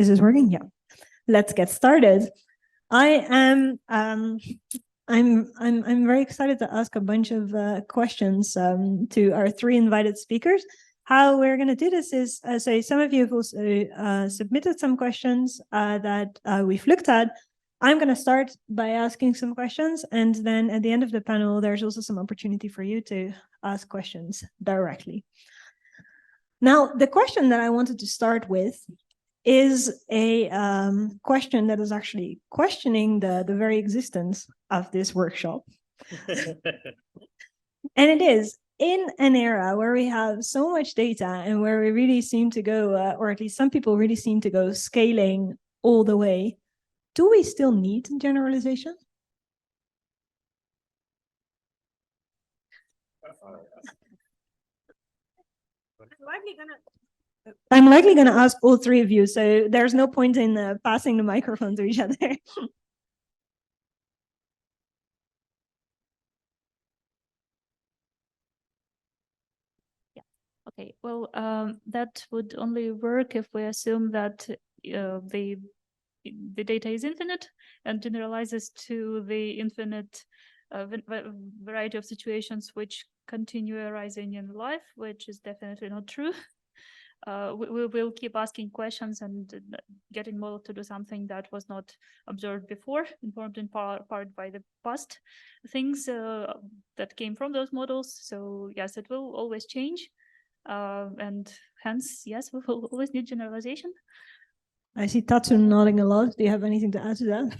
Is this working? Yeah. Let's get started. I'm very excited to ask a bunch of questions to our three invited speakers. How we're going to do this is, so some of you have also submitted some questions that we've looked at. I'm going to start by asking some questions, and then at the end of the panel, there's also some opportunity for you to ask questions directly. Now, the question that I wanted to start with is a question that is actually questioning the very existence of this workshop. And it is, in an era where we have so much data and where we really seem to go, or at least some people really seem to go scaling all the way, do we still need generalization? I'm likely going to ask all three of you, so there's no point in passing the microphone to each other. Yeah. Okay. Well, that would only work if we assume that the data is infinite and generalizes to the infinite variety of situations which continue arising in life, which is definitely not true. We will keep asking questions and getting model to do something that was not observed before, informed in part by the past things that came from those models. So yes, it will always change. And hence, yes, we will always need generalization. I see Tatsu nodding a lot. Do you have anything to add to that?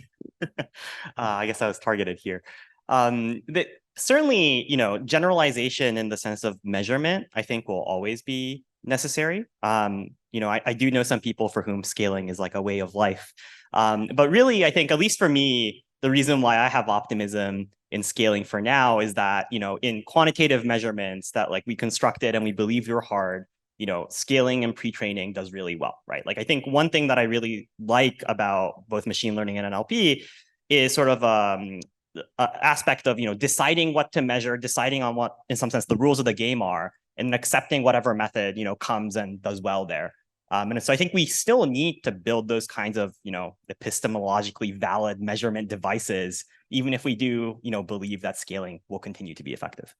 I guess I was targeted here. Certainly, generalization in the sense of measurement, I think will always be necessary. I do know some people for whom scaling is like a way of life. But really, I think, at least for me, the reason why I have optimism in scaling for now is that, in quantitative measurements that like we constructed and we believe you're hard, scaling and pre-training does really well, right? Like, I think one thing that I really like about both machine learning and NLP is sort of aspect of, deciding what to measure, deciding on what, in some sense, the rules of the game are, and accepting whatever method, comes and does well there. And so I think we still need to build those kinds of, epistemologically valid measurement devices, even if we do, believe that scaling will continue to be effective.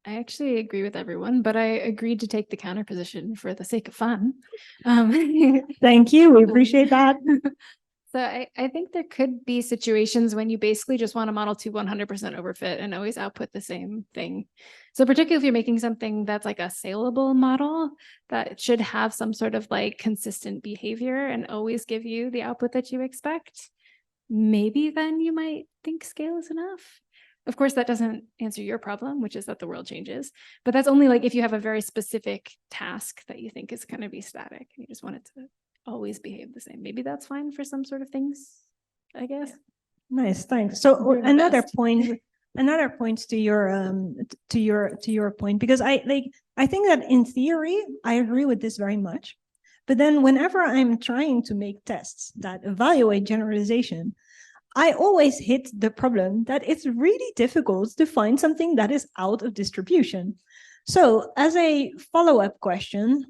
I actually agree with everyone, but I agreed to take the counter position for the sake of fun. Thank you. We appreciate that. So I think there could be situations when you basically just want a model to 100% overfit and always output the same thing. So particularly if you're making something that's like a saleable model that should have some sort of like consistent behavior and always give you the output that you expect, maybe then you might think scale is enough. Of course, that doesn't answer your problem, which is that the world changes. But that's only like if you have a very specific task that you think is going to be static and you just want it to always behave the same. Maybe that's fine for some sort of things, I guess. Nice, thanks. So another point to your point, because I think that in theory I agree with this very much, but then whenever I'm trying to make tests that evaluate generalization, I always hit the problem that it's really difficult to find something that is out of distribution. So as a follow-up question,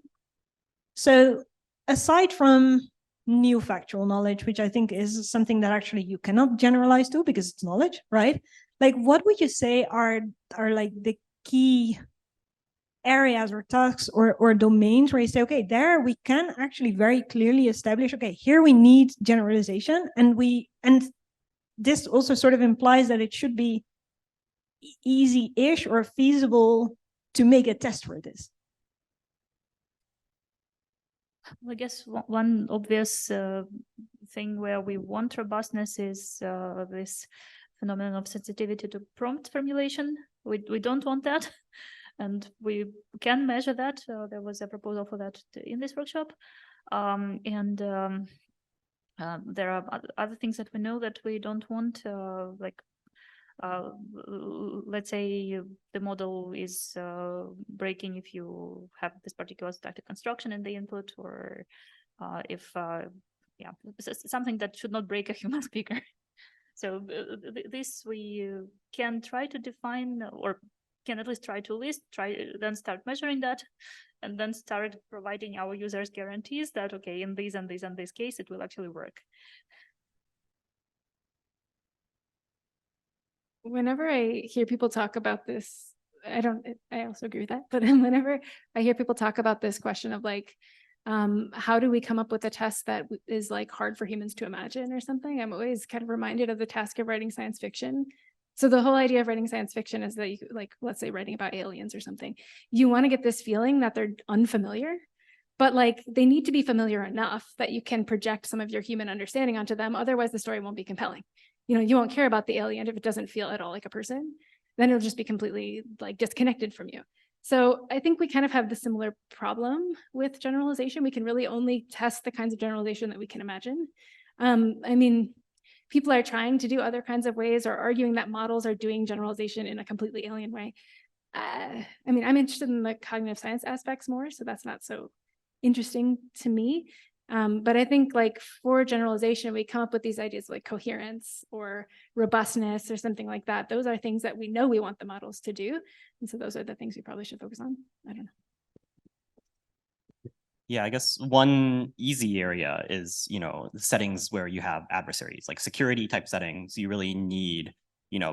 so aside from new factual knowledge, which I think is something that actually you cannot generalize to because it's knowledge, right? Like, what would you say are like the key areas or tasks or domains where you say, okay, there we can actually very clearly establish, okay, here we need generalization, and this also sort of implies that it should be easy-ish or feasible to make a test for this. I guess one obvious thing where we want robustness is this phenomenon of sensitivity to prompt formulation. We don't want that, and we can measure that. There was a proposal for that in this workshop. There are other things that we know that we don't want, let's say the model is breaking if you have this particular static construction in the input, or if something that should not break a human speaker. So this we can try to define, or can at least try to list, then start measuring that, and then start providing our users guarantees that, okay, in these and these and this case, it will actually work. Whenever I hear people talk about this, I also agree with that, but whenever I hear people talk about this question of like, how do we come up with a test that is like hard for humans to imagine or something, I'm always kind of reminded of the task of writing science fiction. So the whole idea of writing science fiction is that you, like, let's say writing about aliens or something, you want to get this feeling that they're unfamiliar, but like they need to be familiar enough that you can project some of your human understanding onto them. Otherwise the story won't be compelling. You know, you won't care about the alien if it doesn't feel at all like a person, then it'll just be completely like disconnected from you. So I think we kind of have the similar problem with generalization. We can really only test the kinds of generalization that we can imagine. I mean, people are trying to do other kinds of ways or arguing that models are doing generalization in a completely alien way. I mean, I'm interested in the cognitive science aspects more, so that's not so interesting to me. But I think like for generalization, we come up with these ideas like coherence or robustness or something like that. Those are things that we know we want the models to do. And so those are the things we probably should focus on. I don't know. Yeah, I guess one easy area is, settings where you have adversaries, like security type settings. You really need,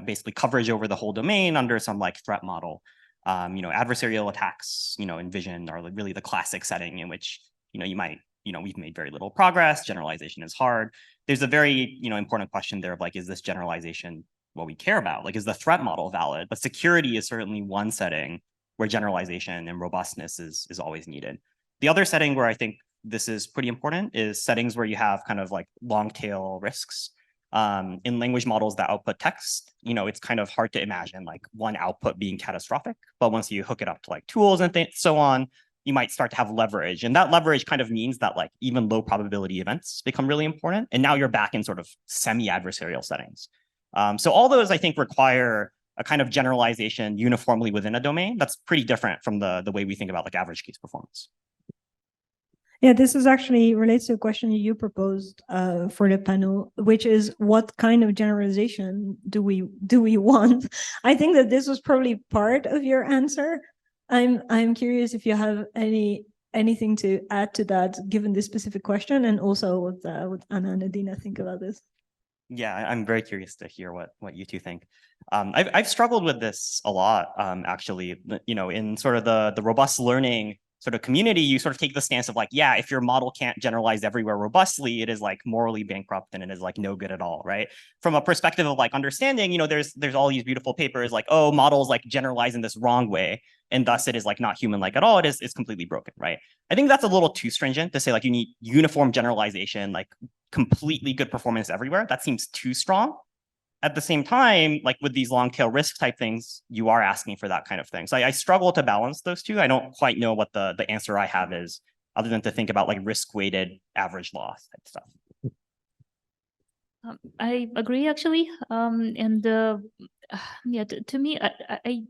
basically coverage over the whole domain under some like threat model. Adversarial attacks, in Vision are really the classic setting in which, you might, we've made very little progress. Generalization is hard. There's a very, important question there of like, is this generalization what we care about? Like, is the threat model valid? But security is certainly one setting where generalization and robustness is always needed. The other setting where I think this is pretty important is settings where you have kind of like long tail risks. In language models that output text, it's kind of hard to imagine like one output being catastrophic. But once you hook it up to like tools and so on, you might start to have leverage. And that leverage kind of means that like even low probability events become really important. And now you're back in sort of semi-adversarial settings. So all those, I think, require a kind of generalization uniformly within a domain that's pretty different from the way we think about like average case performance. Yeah, this is actually relates to a question you proposed for the panel, which is what kind of generalization do we want? I think that this was probably part of your answer. I'm curious if you have anything to add to that, given this specific question, and also what Anna and Adina think about this. Yeah, I'm very curious to hear what you two think. I've struggled with this a lot, actually. In sort of the robust learning sort of community, you sort of take the stance of like, yeah, if your model can't generalize everywhere robustly, it is like morally bankrupt and it is like no good at all, right? From a perspective of like understanding, there's all these beautiful papers like, oh, models like generalize in this wrong way, and thus it is like not human-like at all. It's completely broken, right? I think that's a little too stringent to say like you need uniform generalization, like completely good performance everywhere. That seems too strong. At the same time, like with these long tail risk type things, you are asking for that kind of thing. So I struggle to balance those two. I don't quite know what the answer I have is, other than to think about like risk weighted average loss type stuff. I agree, actually. Yeah, to me,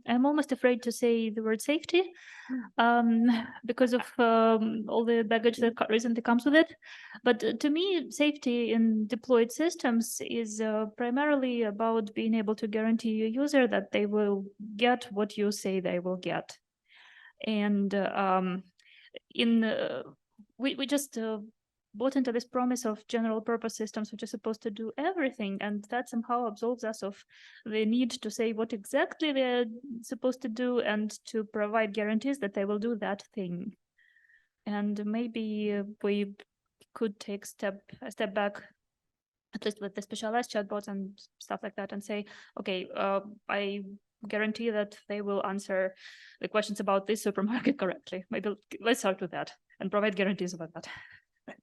I'm almost afraid to say the word safety because of all the baggage that recently comes with it. But to me, safety in deployed systems is primarily about being able to guarantee your user that they will get what you say they will get. And we just bought into this promise of general purpose systems which are supposed to do everything, and that somehow absolves us of the need to say what exactly they're supposed to do and to provide guarantees that they will do that thing. And maybe we could take a step back, at least with the specialized chatbots and stuff like that, and say, okay, I guarantee that they will answer the questions about this supermarket correctly. Maybe let's start with that and provide guarantees about that.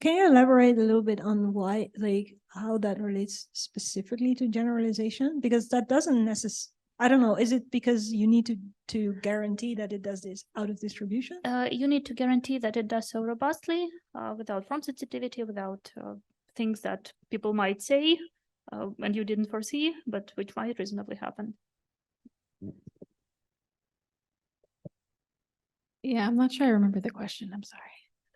Can you elaborate a little bit on why, like, how that relates specifically to generalization? Because that doesn't necessarily, I don't know, is it because you need to guarantee that it does this out of distribution? You need to guarantee that it does so robustly, without prompt sensitivity, without things that people might say and you didn't foresee, but which might reasonably happen. Yeah, I'm not sure I remember the question. I'm sorry.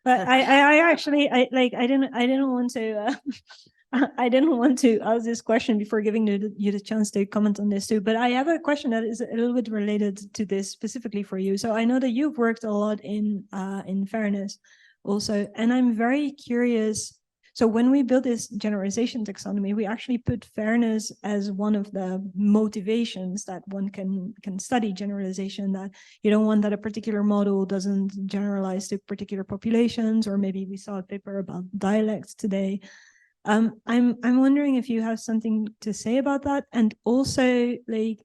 But I actually didn't want to I didn't want to ask this question before giving you the chance to comment on this too, but I have a question that is a little bit related to this specifically for you. So I know that you've worked a lot in fairness also, and I'm very curious. So when we built this generalization taxonomy, we actually put fairness as one of the motivations that one can study generalization, that you don't want that a particular model doesn't generalize to particular populations, or maybe we saw a paper about dialects today. I'm wondering if you have something to say about that, and also like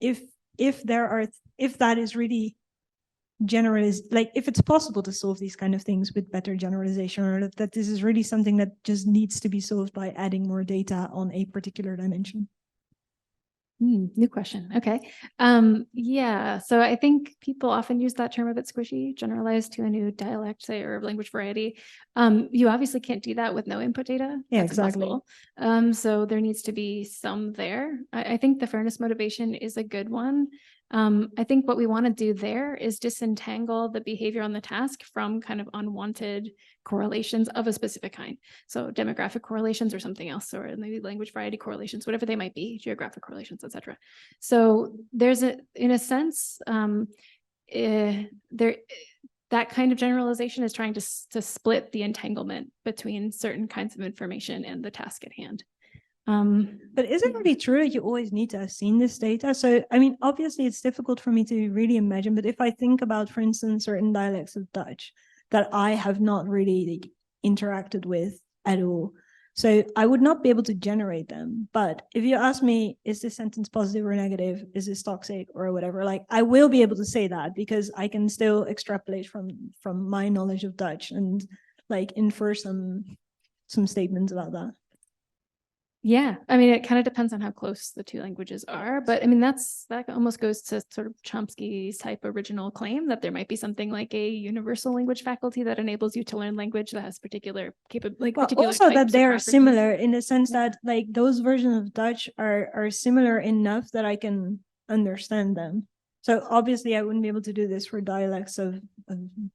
if that is really like if it's possible to solve these kind of things with better generalization, or that this is really something that just needs to be solved by adding more data on a particular dimension. New question. Okay. Yeah. So I think people often use that term a bit squishy, generalized to a new dialect, say, or language variety. You obviously can't do that with no input data. Yeah, That's exactly. impossible. So there needs to be some there. I think the fairness motivation is a good one. I think what we want to do there is disentangle the behavior on the task from kind of unwanted correlations of a specific kind. So demographic correlations or something else, or maybe language variety correlations, whatever they might be, geographic correlations, etc. So there's in a sense, that kind of generalization is trying to split the entanglement between certain kinds of information and the task at hand. But is it really true that you always need to have seen this data? So, I mean, obviously it's difficult for me to really imagine, but if I think about, for instance, certain dialects of Dutch that I have not really interacted with at all, so I would not be able to generate them. But if you ask me, is this sentence positive or negative? Is this toxic or whatever? Like, I will be able to say that because I can still extrapolate from my knowledge of Dutch and like infer some statements about that. Yeah, I mean, it kind of depends on how close the two languages are, but I mean, that almost goes to sort of Chomsky's type original claim that there might be something like a universal language faculty that enables you to learn language that has particular capability. Well, also that they are similar in the sense that like those versions of Dutch are similar enough that I can understand them. So obviously I wouldn't be able to do this for dialects of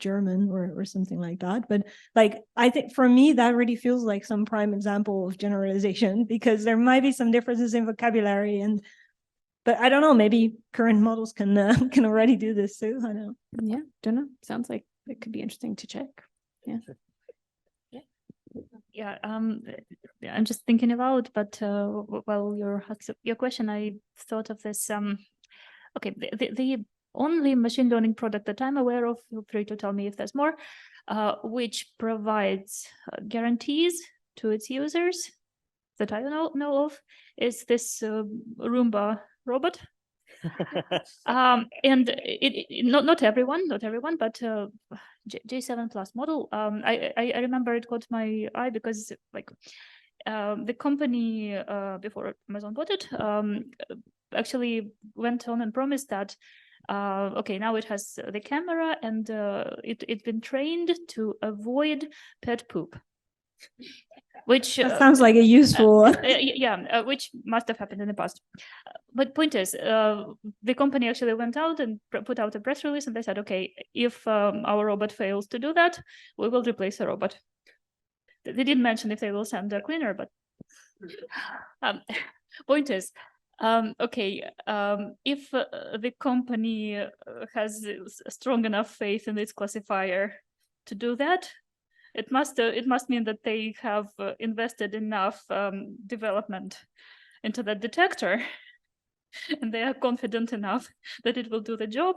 German or something like that. But like, I think for me, that really feels like some prime example of generalization, because there might be some differences in vocabulary but I don't know, maybe current models can already do this too. I don't know. Yeah, don't know. Sounds like it could be interesting to check. Yeah. Yeah, I'm just thinking about, but while your question, I thought of this. Okay, the only machine learning product that I'm aware of, feel free to tell me if there's more, which provides guarantees to its users that I know of, is this Roomba robot. And not everyone, but J7 plus model. I remember it caught my eye because like the company before Amazon bought it actually went on and promised that okay, now it has the camera and it's been trained to avoid pet poop. Which sounds like a useful which must have happened in the past. But point is, the company actually went out and put out a press release, and they said, okay, if our robot fails to do that, we will replace the robot. They didn't mention if they will send a cleaner, but point is, okay, if the company has strong enough faith in its classifier to do that, it must mean that they have invested enough development into that detector, and they are confident enough that it will do the job.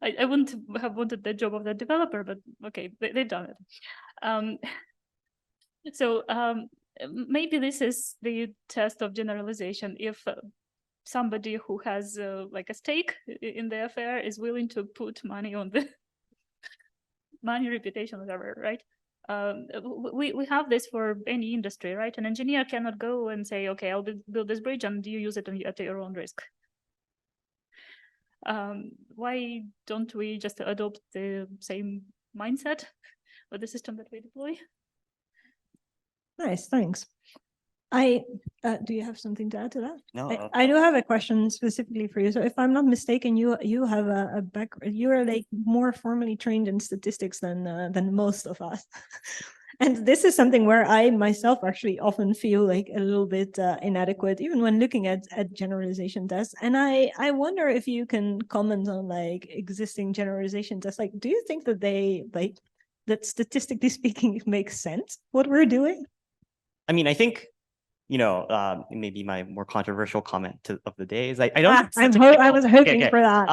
I wouldn't have wanted the job of the developer, but okay, they've done it. So maybe this is the test of generalization. If somebody who has like a stake in the affair is willing to put money on the money, reputation, whatever, right? We have this for any industry, right? An engineer cannot go and say, okay, I'll build this bridge and you use it at your own risk. Why don't we just adopt the same mindset with the system that we deploy? Nice, thanks. Do you have something to add to that? No, I do have a question specifically for you. So if I'm not mistaken, you have you are like more formally trained in statistics than most of us. And this is something where I myself actually often feel like a little bit inadequate, even when looking at generalization tests. And I wonder if you can comment on like existing generalization tests. Like, do you think that they like that statistically speaking it makes sense what we're doing? I mean, I think, maybe my more controversial comment of the day is I don't. I was hoping for that.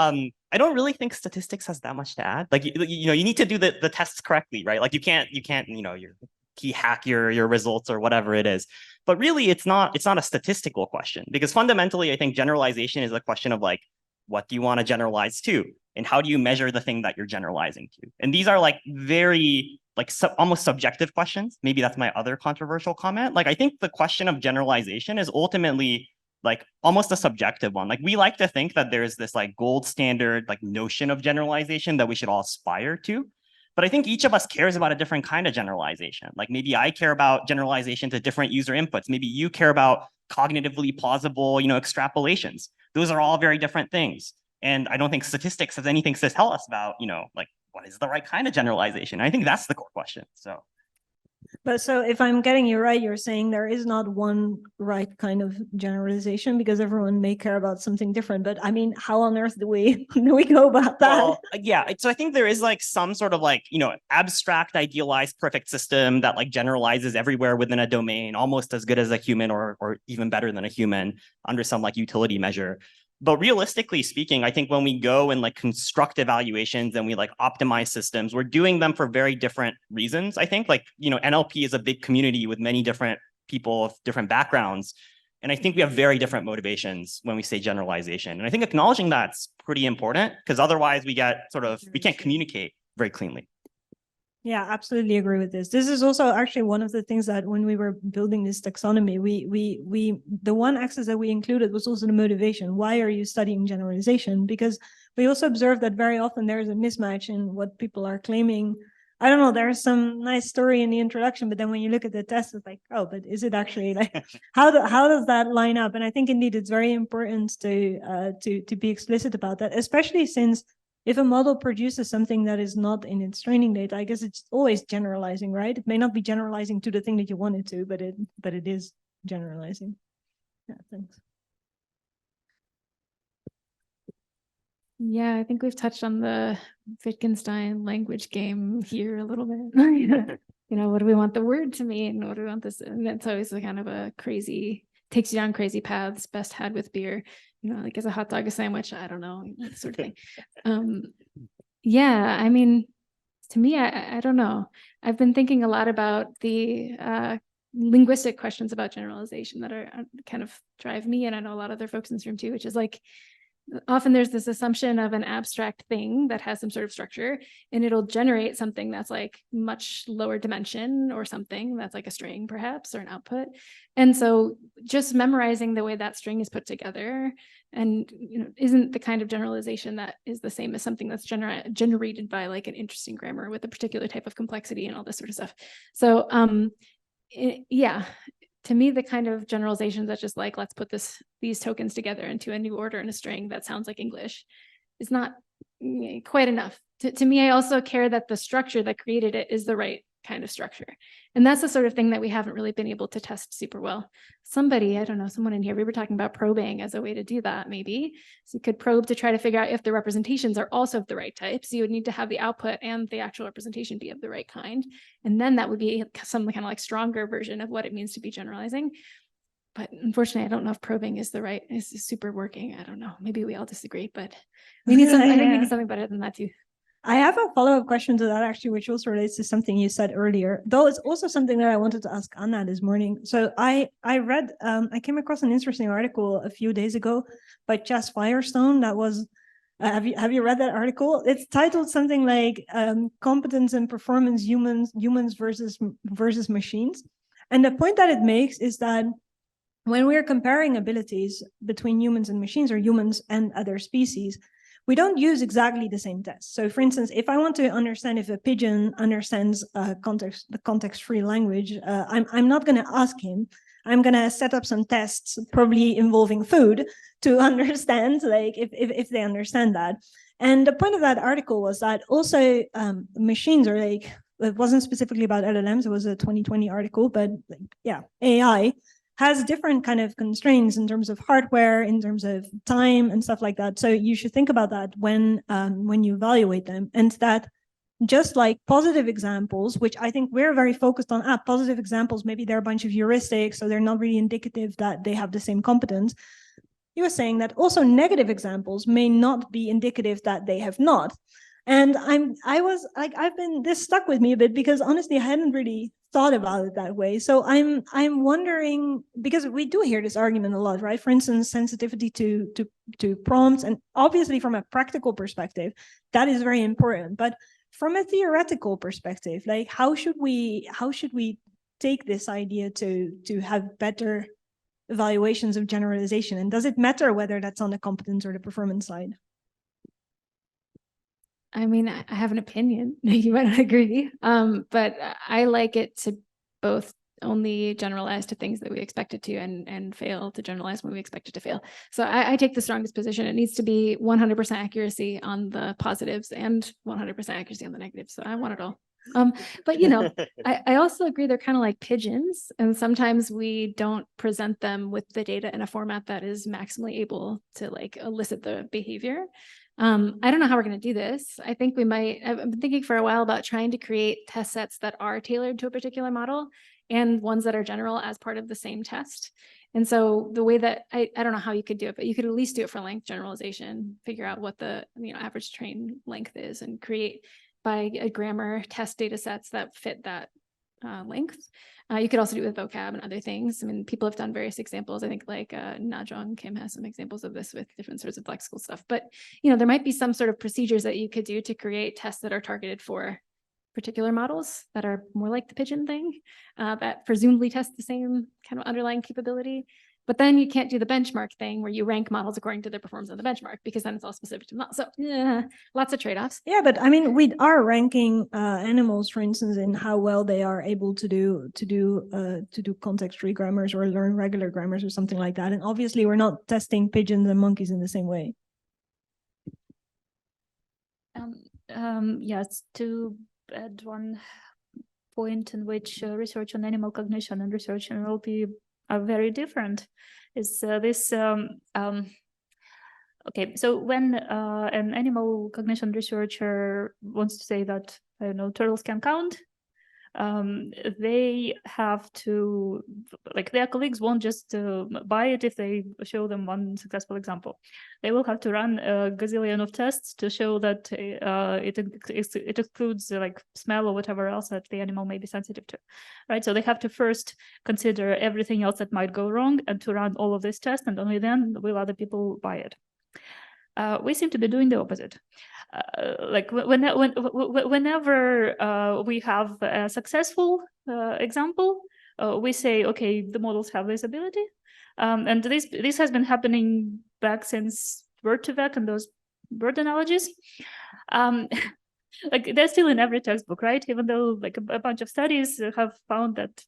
I don't really think statistics has that much to add. Like, you need to do the tests correctly, right? Like you can't, your key hack your results or whatever it is. But really, it's not a statistical question, because fundamentally, I think generalization is a question of like, what do you want to generalize to? And how do you measure the thing that you're generalizing to? And these are like very like almost subjective questions. Maybe that's my other controversial comment. Like, I think the question of generalization is ultimately like almost a subjective one. Like, we like to think that there's this like gold standard like notion of generalization that we should all aspire to. But I think each of us cares about a different kind of generalization. Like, maybe I care about generalization to different user inputs. Maybe you care about cognitively plausible, extrapolations. Those are all very different things. And I don't think statistics has anything to tell us about, like, what is the right kind of generalization? I think that's the core question. But so if I'm getting you right, you're saying there is not one right kind of generalization, because everyone may care about something different. But I mean, how on earth do we go about that? Well, yeah. So I think there is like some sort of like, abstract, idealized, perfect system that like generalizes everywhere within a domain, almost as good as a human or even better than a human under some like utility measure. But realistically speaking, I think when we go and like construct evaluations and we like optimize systems, we're doing them for very different reasons. I think like, NLP is a big community with many different people of different backgrounds. And I think we have very different motivations when we say generalization. And I think acknowledging that's pretty important, because otherwise we can't communicate very cleanly. Yeah, absolutely agree with this. This is also actually one of the things that when we were building this taxonomy, we the one axis that we included was also the motivation. Why are you studying generalization? Because we also observed that very often there is a mismatch in what people are claiming. I don't know, there's some nice story in the introduction, but then when you look at the test, it's like, oh, but is it actually like, how does that line up? And I think indeed it's very important to be explicit about that, especially since if a model produces something that is not in its training data, I guess it's always generalizing, right? It may not be generalizing to the thing that you want it to, but it is generalizing. Yeah, thanks. Yeah, I think we've touched on the Wittgenstein language game here a little bit. What do we want the word to mean? What do we want this? And that's always a kind of a crazy, takes you down crazy paths, best had with beer. Like, is a hot dog a sandwich? I don't know, that sort of thing. Yeah, I mean, to me, I don't know. I've been thinking a lot about the linguistic questions about generalization that are kind of drive me, and I know a lot of other folks in this room too, which is like, often there's this assumption of an abstract thing that has some sort of structure, and it'll generate something that's like much lower dimension, or something that's like a string perhaps, or an output. And so just memorizing the way that string is put together and isn't the kind of generalization that is the same as something that's generated by like an interesting grammar with a particular type of complexity and all this sort of stuff. So yeah, to me, the kind of generalizations that just like, let's put these tokens together into a new order in a string that sounds like English is not quite enough. To me, I also care that the structure that created it is the right kind of structure. And that's the sort of thing that we haven't really been able to test super well. Somebody, I don't know, someone in here, we were talking about probing as a way to do that, maybe. So you could probe to try to figure out if the representations are also of the right type. So you would need to have the output and the actual representation be of the right kind. And then that would be some kind of like stronger version of what it means to be generalizing. But unfortunately, I don't know if probing is super working. I don't know. Maybe we all disagree, but we need something. I think we need something better than that too. I have a follow-up question to that, actually, which also relates to something you said earlier, though it's also something that I wanted to ask Anna this morning. So I came across an interesting article a few days ago by Chas Firestone that was, have you read that article? It's titled something like Competence and Performance Humans versus Machines. And the point that it makes is that when we're comparing abilities between humans and machines, or humans and other species, we don't use exactly the same tests. So for instance, if I want to understand if a pigeon understands the context-free language, I'm not going to ask him. I'm going to set up some tests, probably involving food, to understand like if they understand that. And the point of that article was that also machines are like it wasn't specifically about LLMs, it was a 2020 article, but like, yeah, AI has different kind of constraints in terms of hardware, in terms of time and stuff like that. So you should think about that when you evaluate them, and that just like positive examples, which I think we're very focused on, positive examples, maybe they're a bunch of heuristics, so they're not really indicative that they have the same competence. You were saying that also negative examples may not be indicative that they have not. And this stuck with me a bit because honestly, I hadn't really thought about it that way. So I'm wondering, because we do hear this argument a lot, right? For instance, sensitivity to prompts, and obviously from a practical perspective, that is very important. But from a theoretical perspective, like how should we take this idea to have better evaluations of generalization? And does it matter whether that's on the competence or the performance side? I mean, I have an opinion. You might not agree, but I like it to both only generalize to things that we expect it to and fail to generalize when we expect it to fail. So I take the strongest position. It needs to be 100% accuracy on the positives and 100% accuracy on the negatives. So I want it all. But you know, I also agree they're kind of like pigeons, and sometimes we don't present them with the data in a format that is maximally able to like elicit the behavior. I don't know how we're going to do this. I think we might, I've been thinking for a while about trying to create test sets that are tailored to a particular model and ones that are general as part of the same test. And so the way that I don't know how you could do it, but you could at least do it for length generalization, figure out what the average train length is, and create by a grammar test data sets that fit that length. You could also do it with vocab and other things. I mean, people have done various examples. I think like Najong Kim has some examples of this with different sorts of lexical stuff. But there might be some sort of procedures that you could do to create tests that are targeted for particular models that are more like the pigeon thing, that presumably test the same kind of underlying capability. But then you can't do the benchmark thing where you rank models according to their performance on the benchmark, because then it's all specific to models. So yeah, lots of trade-offs. Yeah, but I mean, we are ranking animals, for instance, in how well they are able to do context-free grammars or learn regular grammars or something like that. And obviously, we're not testing pigeons and monkeys in the same way. Yes, to add one point in which research on animal cognition and research in NLP are very different is this. Okay, so when an animal cognition researcher wants to say that, I don't know, turtles can count, they have to, like, their colleagues won't just buy it if they show them one successful example. They will have to run a gazillion of tests to show that it includes like smell or whatever else that the animal may be sensitive to, right? So they have to first consider everything else that might go wrong and to run all of these tests, and only then will other people buy it. We seem to be doing the opposite. Like whenever we have a successful example, we say, okay, the models have this ability, and this has been happening back since word2vec and those bird analogies. Like they're still in every textbook, right? Even though like a bunch of studies have found that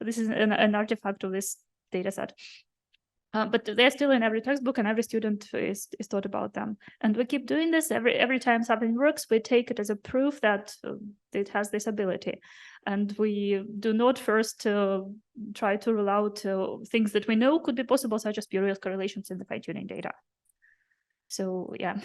this is an artifact of this data set. But they're still in every textbook, and every student is taught about them. And we keep doing this every time something works. We take it as a proof that it has this ability, and we do not first try to rule out things that we know could be possible, such as spurious correlations in the fine-tuning data. So yeah.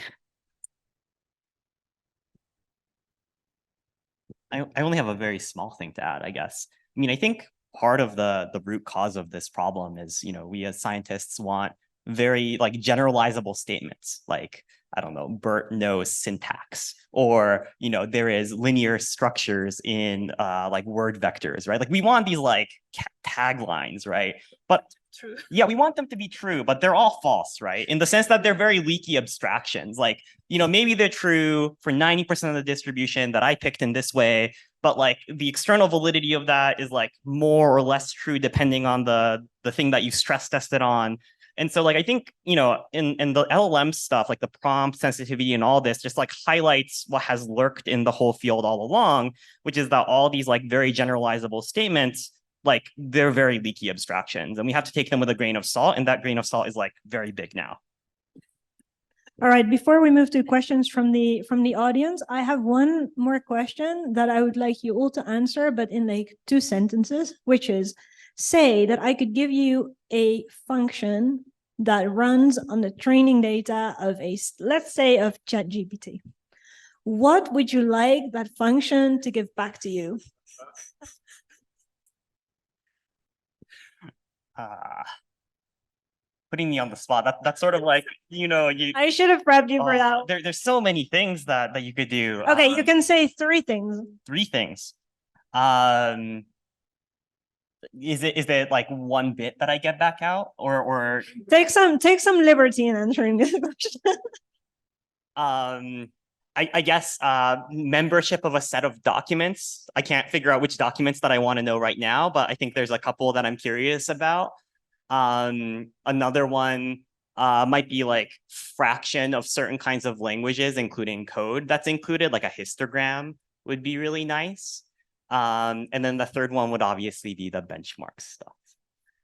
I only have a very small thing to add, I guess. I mean, I think part of the root cause of this problem is, we as scientists want very like generalizable statements, like, I don't know, Bert knows syntax, or, there is linear structures in like word vectors, right? Like we want these like taglines, right? But true. Yeah, we want them to be true, but they're all false, right? In the sense that they're very leaky abstractions. Like, maybe they're true for 90% of the distribution that I picked in this way, but like the external validity of that is like more or less true depending on the thing that you stress tested on. And so like, I think, in the LLM stuff, like the prompt sensitivity and all this just like highlights what has lurked in the whole field all along, which is that all these like very generalizable statements, like they're very leaky abstractions, and we have to take them with a grain of salt. And that grain of salt is like very big now. All right, before we move to questions from the audience, I have one more question that I would like you all to answer, but in like 2 sentences, which is, say that I could give you a function that runs on the training data of let's say of ChatGPT. What would you like that function to give back to you? Putting me on the spot. That's sort of like, I should have prepped you for that. There's so many things that you could do. Okay, you can say 3 things. 3 things. Is it like 1 bit that I get back out, or take some liberty in answering this question? I guess membership of a set of documents. I can't figure out which documents that I want to know right now, but I think there's a couple that I'm curious about. Another one might be like fraction of certain kinds of languages, including code that's included, like a histogram would be really nice. And then the third one would obviously be the benchmark stuff.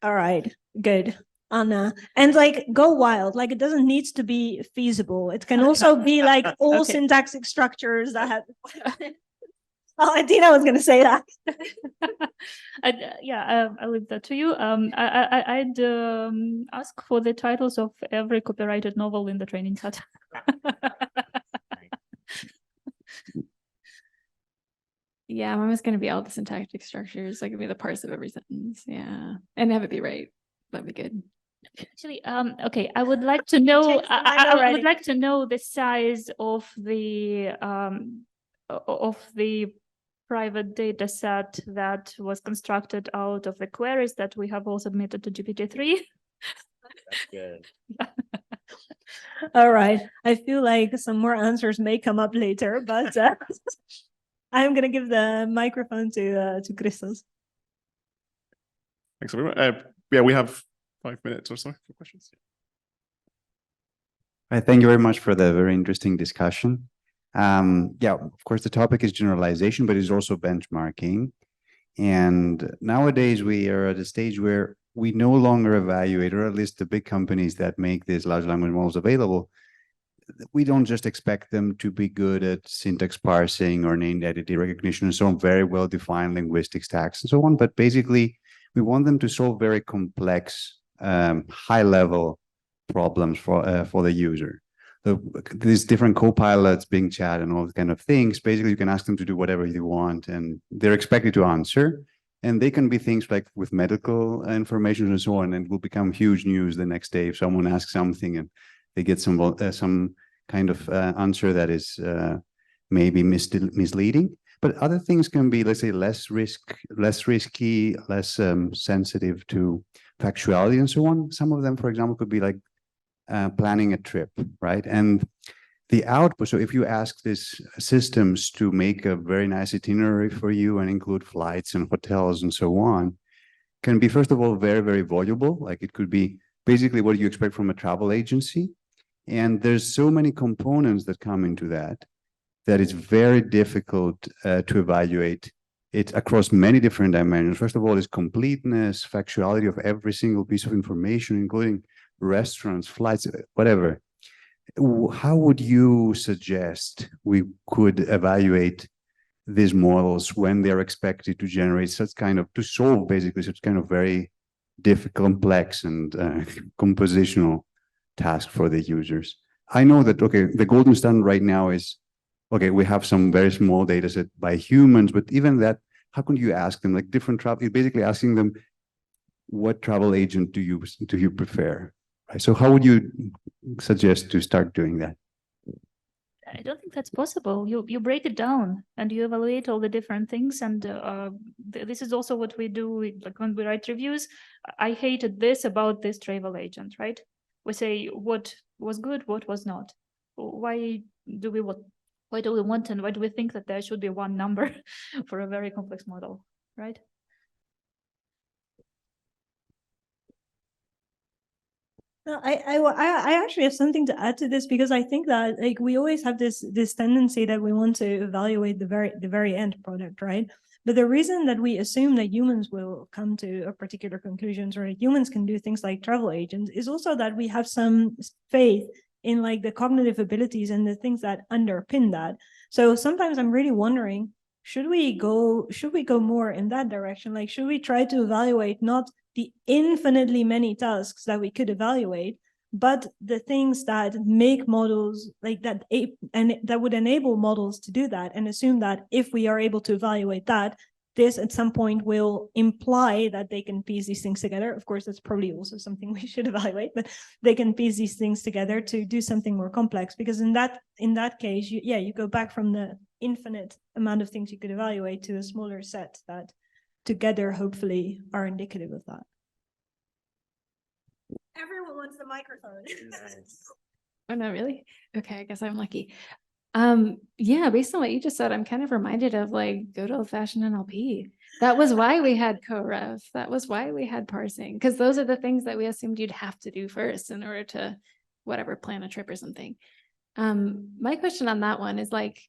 All right, good. Anna, and like go wild, like it doesn't need to be feasible. It can also be like all syntactic structures that have Oh, Adina was going to say that. I'll leave that to you. I'd ask for the titles of every copyrighted novel in the training set. Yeah, mine was going to be all the syntactic structures. Like, give me the parse of every sentence. Yeah, and have it be right. That'd be good. Actually, okay. I would like to know. I would like to know the size of the private data set that was constructed out of the queries that we have all submitted to GPT-3. That's good. All right. I feel like some more answers may come up later, but I'm going to give the microphone to Christos. Thanks, everyone. Yeah, we have 5 minutes or so for questions. Right, thank you very much for the very interesting discussion. Yeah, of course, the topic is generalization, but it's also benchmarking. And nowadays we are at a stage where we no longer evaluate, or at least the big companies that make these large language models available, we don't just expect them to be good at syntax parsing or name entity recognition and so on, very well-defined linguistic stacks and so on, but basically we want them to solve very complex, high-level problems for the user. So these different co-pilots, Bing Chat, and all those kind of things, basically you can ask them to do whatever you want, and they're expected to answer. And they can be things like with medical information and so on, and it will become huge news the next day if someone asks something and they get some kind of answer that is maybe misleading. But other things can be, let's say, less risky, less sensitive to factuality and so on. Some of them, for example, could be like planning a trip, right? And the output, so if you ask these systems to make a very nice itinerary for you and include flights and hotels and so on, can be, first of all, very, very voluble. Like it could be basically what you expect from a travel agency. And there's so many components that come into that it's very difficult to evaluate it across many different dimensions. First of all, is completeness, factuality of every single piece of information, including restaurants, flights, whatever. How would you suggest we could evaluate these models when they're expected to generate such kind of, to solve basically such kind of very difficult, complex and compositional task for the users? I know that, okay, the golden standard right now is, okay, we have some very small data set by humans, but even that, how can you ask them, like different travel, you're basically asking them, what travel agent do you prefer? Right? So how would you suggest to start doing that? I don't think that's possible. You break it down and you evaluate all the different things. And this is also what we do, like when we write reviews. I hated this about this travel agent, right? We say what was good, what was not. Why do we want and why do we think that there should be one number for a very complex model, right? I actually have something to add to this, because I think that like we always have this tendency that we want to evaluate the very end product, right? But the reason that we assume that humans will come to a particular conclusions, or humans can do things like travel agents, is also that we have some faith in like the cognitive abilities and the things that underpin that. So sometimes I'm really wondering, should we go more in that direction? Like, should we try to evaluate not the infinitely many tasks that we could evaluate, but the things that make models like that, and that would enable models to do that, and assume that if we are able to evaluate that, this at some point will imply that they can piece these things together. Of course, that's probably also something we should evaluate, but they can piece these things together to do something more complex. Because in that case, you go back from the infinite amount of things you could evaluate to a smaller set that together hopefully are indicative of that. Everyone wants the microphone. Oh, no, really? Okay, I guess I'm lucky. Yeah, based on what you just said, I'm kind of reminded of like good old-fashioned NLP. That was why we had co-rev. That was why we had parsing, because those are the things that we assumed you'd have to do first in order to whatever, plan a trip or something. My question on that one is like,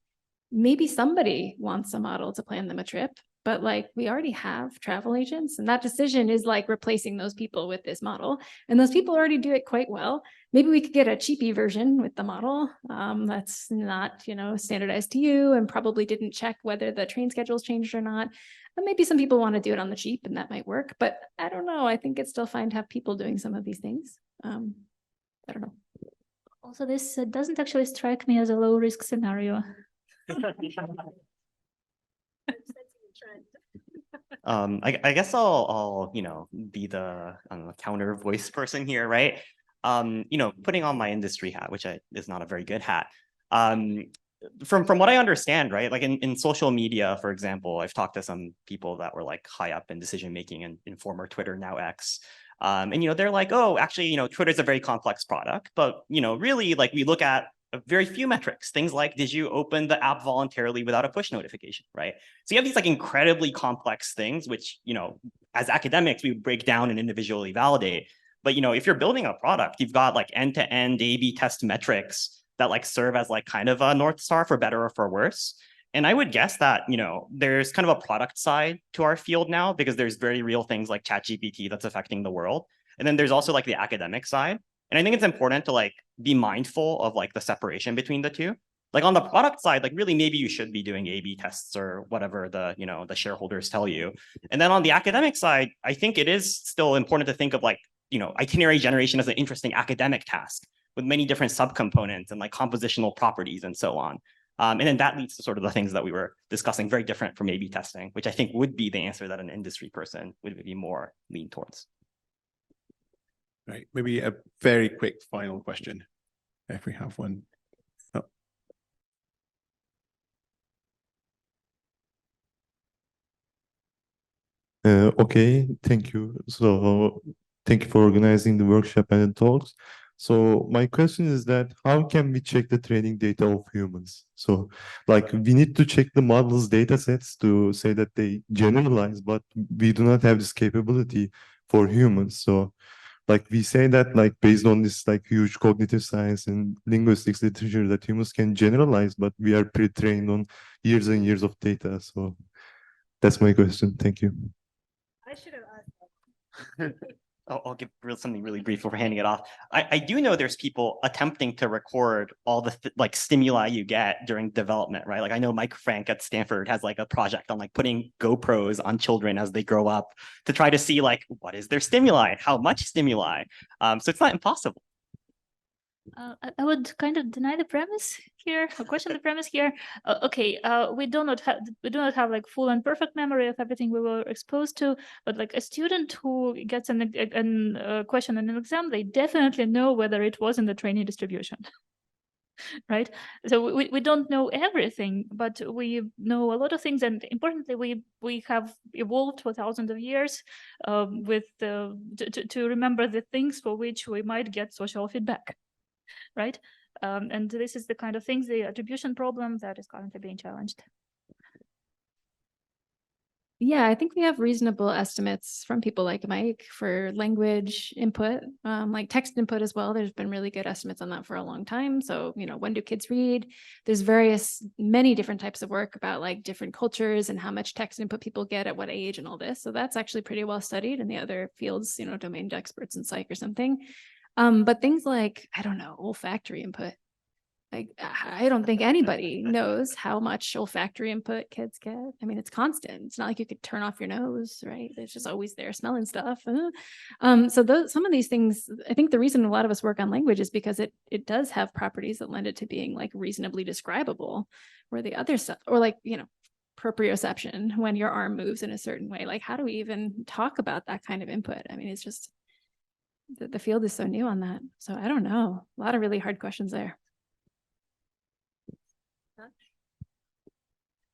maybe somebody wants a model to plan them a trip, but like we already have travel agents, and that decision is like replacing those people with this model, and those people already do it quite well. Maybe we could get a cheapy version with the model that's not, standardized to you and probably didn't check whether the train schedules changed or not. And maybe some people want to do it on the cheap and that might work, but I don't know. I think it's still fine to have people doing some of these things. I don't know. Also, this doesn't actually strike me as a low risk scenario. I guess I'll be the counter voice person here, right? Putting on my industry hat, which is not a very good hat. From what I understand, right? Like in social media, for example, I've talked to some people that were like high up in decision making in former Twitter, now X. And they're like, oh, actually, Twitter is a very complex product, but really, like we look at very few metrics, things like, did you open the app voluntarily without a push notification, right? So you have these like incredibly complex things, which, as academics, we break down and individually validate. But, if you're building a product, you've got like end-to-end A/B test metrics that like serve as like kind of a North Star for better or for worse. And I would guess that, there's kind of a product side to our field now, because there's very real things like ChatGPT that's affecting the world. And then there's also like the academic side. And I think it's important to like be mindful of like the separation between the two. Like on the product side, like really maybe you should be doing A/B tests or whatever the shareholders tell you. And then on the academic side, I think it is still important to think of like, itinerary generation as an interesting academic task with many different subcomponents and like compositional properties and so on. And then that leads to sort of the things that we were discussing, very different from A/B testing, which I think would be the answer that an industry person would be more lean towards. Right, maybe a very quick final question, if we have one. Oh. Okay, thank you. So thank you for organizing the workshop and the talks. So my question is that how can we check the training data of humans? So like we need to check the models data sets to say that they generalize, but we do not have this capability for humans. So like we say that like based on this like huge cognitive science and linguistics literature that humans can generalize, but we are pre-trained on years and years of data. So that's my question. Thank you. I should have asked that. I'll give something really brief before handing it off. I do know there's people attempting to record all the like stimuli you get during development, right? Like I know Mike Frank at Stanford has like a project on like putting GoPros on children as they grow up to try to see like what is their stimuli, how much stimuli. So it's not impossible. I would kind of deny the premise here, or question the premise here. We do not have like full and perfect memory of everything we were exposed to, but like a student who gets a question in an exam, they definitely know whether it was in the training distribution, right? So we don't know everything, but we know a lot of things, and importantly, we have evolved for thousands of years to remember the things for which we might get social feedback. Right? And this is the kind of things, the attribution problem that is currently being challenged. Yeah, I think we have reasonable estimates from people like Mike for language input, like text input as well. There's been really good estimates on that for a long time. So, when do kids read? There's many different types of work about like different cultures and how much text input people get at what age and all this. So that's actually pretty well studied in the other fields, domain experts in psych or something. But things like, I don't know, olfactory input. Like, I don't think anybody knows how much olfactory input kids get. I mean, it's constant. It's not like you could turn off your nose, right? It's just always there smelling stuff. So some of these things, I think the reason a lot of us work on language is because it does have properties that lend it to being like reasonably describable, where the other stuff, or like, you know, proprioception, when your arm moves in a certain way. Like, how do we even talk about that kind of input? I mean, it's just, the field is so new on that. So I don't know. A lot of really hard questions there.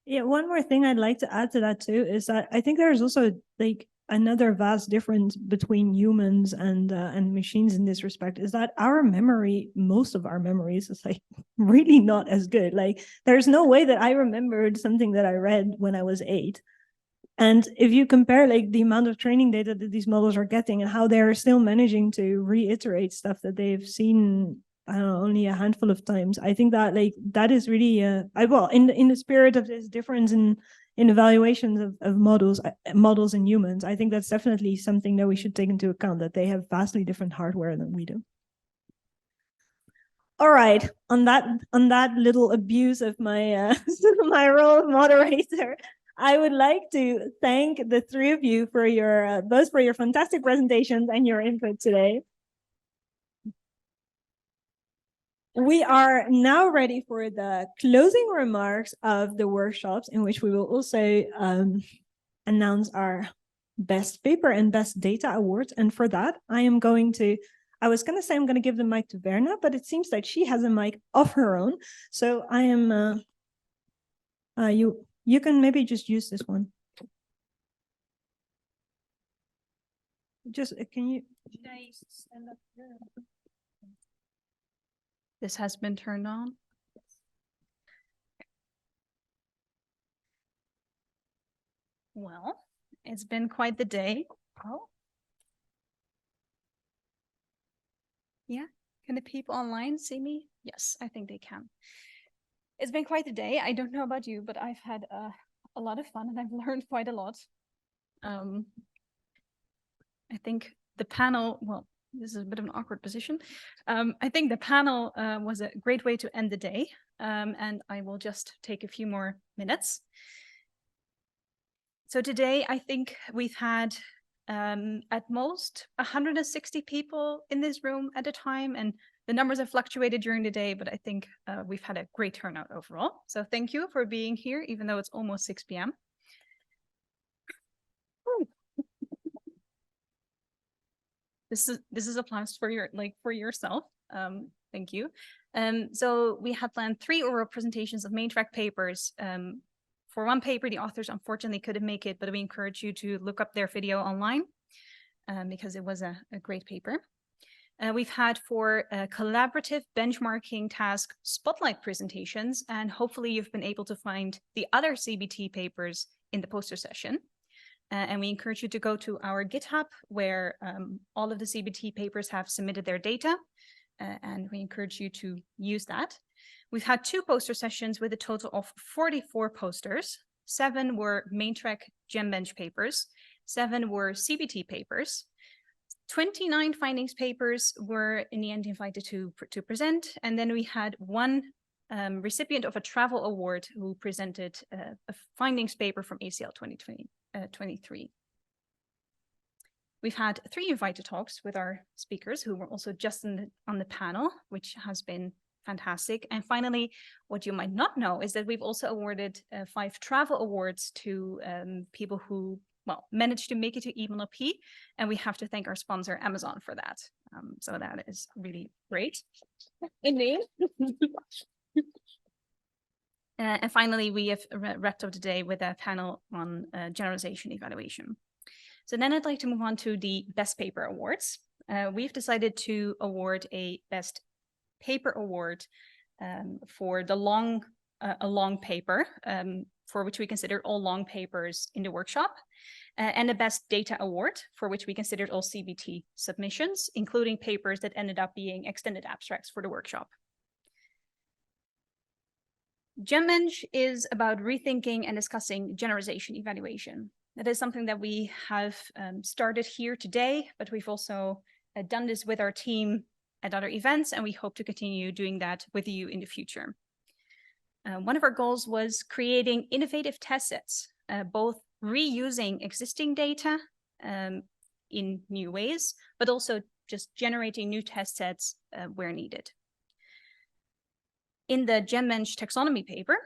Yeah, one more thing I'd like to add to that too is that I think there's also like another vast difference between humans and machines in this respect, is that our memory, most of our memories, is like really not as good. Like, there's no way that I remembered something that I read when I was 8. And if you compare like the amount of training data that these models are getting and how they're still managing to reiterate stuff that they've seen, I don't know, only a handful of times, I think that like that is really in the spirit of this difference in evaluations of models and humans, I think that's definitely something that we should take into account, that they have vastly different hardware than we do. All right, on that little abuse of my my role of moderator, I would like to thank the three of you for your both for your fantastic presentations and your input today. We are now ready for the closing remarks of the workshops, in which we will also announce our best paper and best data awards. And for that, I was going to say I'm going to give the mic to Verna, but it seems like she has a mic of her own. So I am, you can maybe just use this one. Just, can you, should I stand up here? This has been turned on. Well, it's been quite the day. Oh. Yeah, can the people online see me? Yes, I think they can. It's been quite the day. I don't know about you, but I've had a lot of fun and I've learned quite a lot. I think the panel, well, this is a bit of an awkward position. I think the panel was a great way to end the day, and I will just take a few more minutes. So today, I think we've had at most 160 people in this room at a time, and the numbers have fluctuated during the day, but I think we've had a great turnout overall. So thank you for being here, even though it's almost 6 p.m. This is applause for yourself. Thank you. So we had planned 3 oral presentations of main track papers. For one paper, the authors unfortunately couldn't make it, but we encourage you to look up their video online because it was a great paper. We've had 4 collaborative benchmarking task spotlight presentations, and hopefully you've been able to find the other CBT papers in the poster session. And we encourage you to go to our GitHub, where all of the CBT papers have submitted their data, and we encourage you to use that. We've had 2 poster sessions with a total of 44 posters. 7 were main track GenBench papers, 7 were CBT papers. 29 findings papers were in the end invited to present, and then we had 1 recipient of a travel award who presented a findings paper from ACL 2023. We've had 3 invited talks with our speakers who were also just on the panel, which has been fantastic. And finally, what you might not know is that we've also awarded 5 travel awards to people who, well, managed to make it to EMLP, and we have to thank our sponsor, Amazon, for that. So that is really great. Indeed. And finally, we have wrapped up today with a panel on generalization evaluation. So then I'd like to move on to the Best Paper Awards. We've decided to award a Best Paper Award for the a long paper, for which we considered all long papers in the workshop, and a Best Data Award, for which we considered all CBT submissions, including papers that ended up being extended abstracts for the workshop. GenBench is about rethinking and discussing generalization evaluation. That is something that we have started here today, but we've also done this with our team at other events, and we hope to continue doing that with you in the future. One of our goals was creating innovative test sets, both reusing existing data in new ways, but also just generating new test sets where needed. In the GenBench taxonomy paper,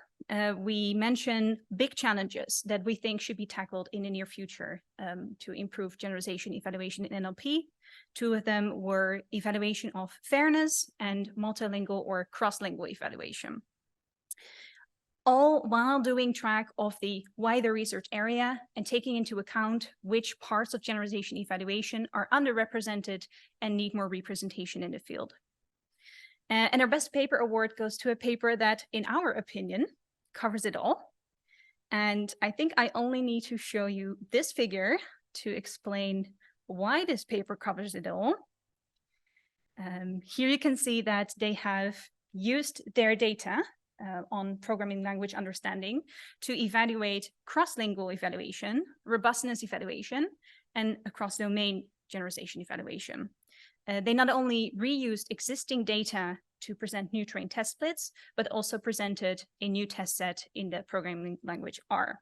we mention big challenges that we think should be tackled in the near future to improve generalization evaluation in NLP. Two of them were evaluation of fairness and multilingual or cross-lingual evaluation. All while doing track of the wider research area and taking into account which parts of generalization evaluation are underrepresented and need more representation in the field. And our best paper award goes to a paper that, in our opinion, covers it all. And I think I only need to show you this figure to explain why this paper covers it all. Here you can see that they have used their data on programming language understanding to evaluate cross-lingual evaluation, robustness evaluation, and cross-domain generalization evaluation. They not only reused existing data to present new trained test splits, but also presented a new test set in the programming language R.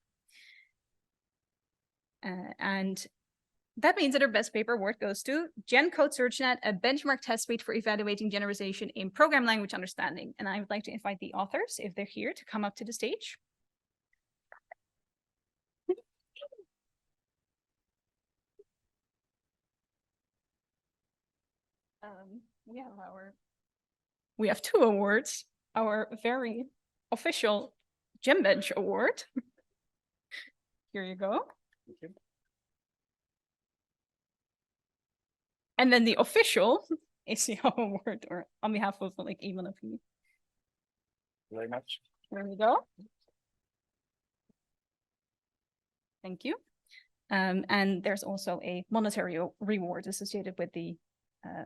And that means that our best paper award goes to GenCode SearchNet, a benchmark test suite for evaluating generalization in program language understanding. And I would like to invite the authors, if they're here, to come up to the stage. We have two awards. Our very official GenBench award. Here you go. Thank you. And then the official ACO award, or on behalf of like even of you. Very much. There we go. Thank you. And there's also a monetary reward associated with the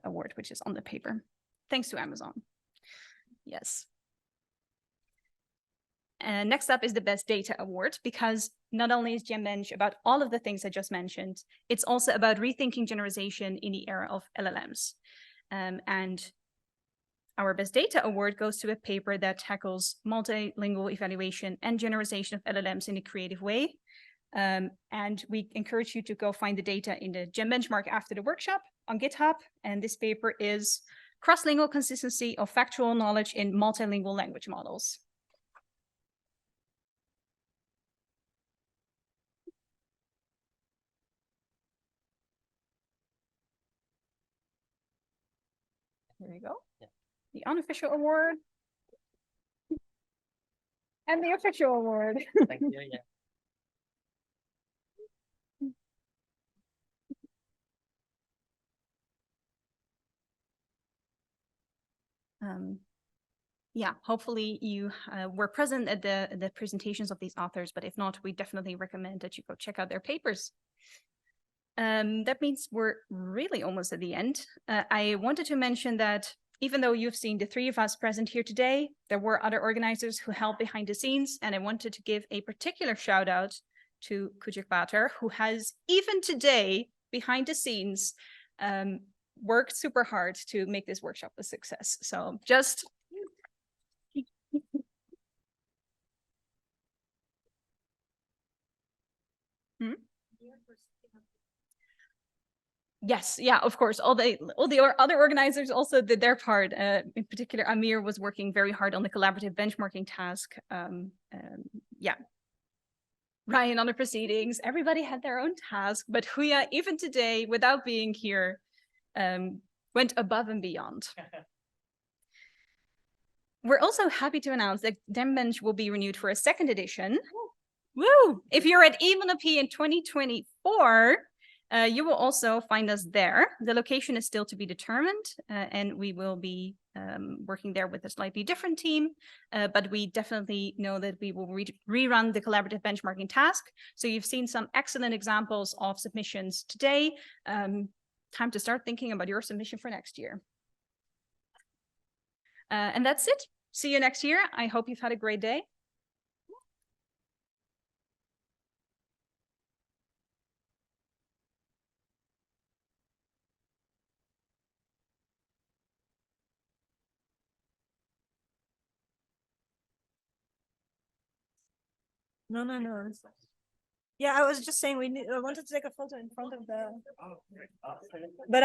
award, which is on the paper. Thanks to Amazon. Yes. And next up is the Best Data Award, because not only is GenBench about all of the things I just mentioned, it's also about rethinking generalization in the era of LLMs. And our Best Data Award goes to a paper that tackles multilingual evaluation and generalization of LLMs in a creative way. And we encourage you to go find the data in the GenBenchmark after the workshop on GitHub. And this paper is Cross-Lingual Consistency of Factual Knowledge in Multilingual Language Models. Here you go. Yeah. The unofficial award. And the official award. Thank you. Yeah. Yeah, hopefully you were present at the presentations of these authors, but if not, we definitely recommend that you go check out their papers. That means we're really almost at the end. I wanted to mention that even though you've seen the three of us present here today, there were other organizers who helped behind the scenes, and I wanted to give a particular shout out to Kujik Bater, who has even today behind the scenes worked super hard to make this workshop a success. So just Yes, yeah, of course. All the other organizers also did their part. In particular, Amir was working very hard on the collaborative benchmarking task. Yeah. Ryan on the proceedings. Everybody had their own task, but Huya, even today, without being here, went above and beyond. We're also happy to announce that GenBench will be renewed for a second edition. Woo! If you're at EvenOP in 2024, you will also find us there. The location is still to be determined, and we will be working there with a slightly different team, but we definitely know that we will rerun the collaborative benchmarking task. So you've seen some excellent examples of submissions today. Time to start thinking about your submission for next year. And that's it. See you next year. I hope you've had a great day. No, no, no. Yeah, I was just saying I wanted to take a photo in front of the. But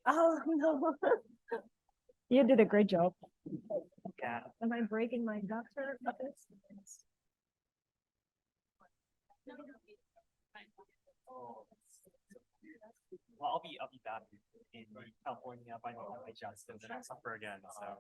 oh no. You did a great job. Am I breaking my doctor? Well, I'll be back in California by the time I just and then I'll suffer again. So